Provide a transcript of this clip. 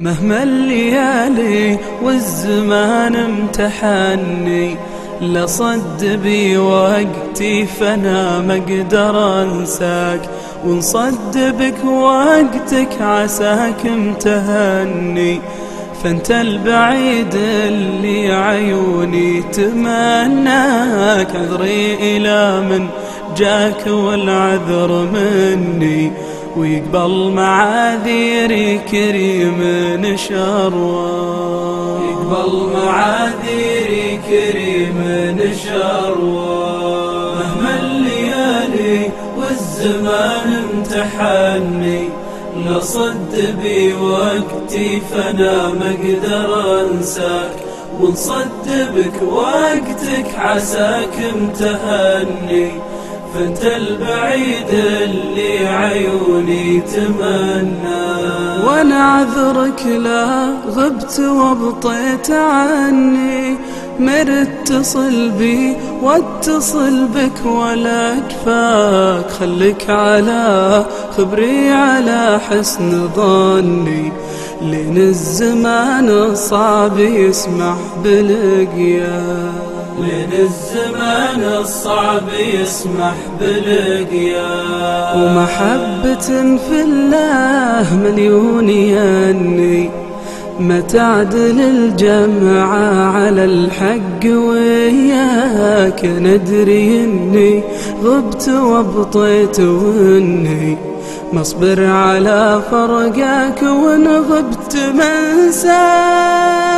مهما الليالي والزمان امتحني، لصد بي وقتي فانا ما اقدر انساك، ونصد بك وقتك عساك امتهني. فانت البعيد اللي عيوني تمناك، عذري الى من جاك والعذر مني، ويقبل معاذيري كريم نشروان، يقبل معاذيري كريم نشروان. مهما الليالي والزمان امتحني، لصد بي وقتي فانا ما اقدر انساك، ونصد بك وقتك عساك امتهني. فانت البعيد اللي عيوني تمنى، وانا عذرك لا غبت وابطيت عني، مرت اتصل بي واتصل بك ولا كفاك، خليك على خبري على حسن ظني، لين الزمان الصعب يسمح بلقياك، لين الزمان الصعب يسمح بلقياك. ومحبة في الله مليون يني، ما تعدل الجمعة على الحق وياك، ندري اني غبت وابطيت واني مصبر على فرقك، وان غبت منساك.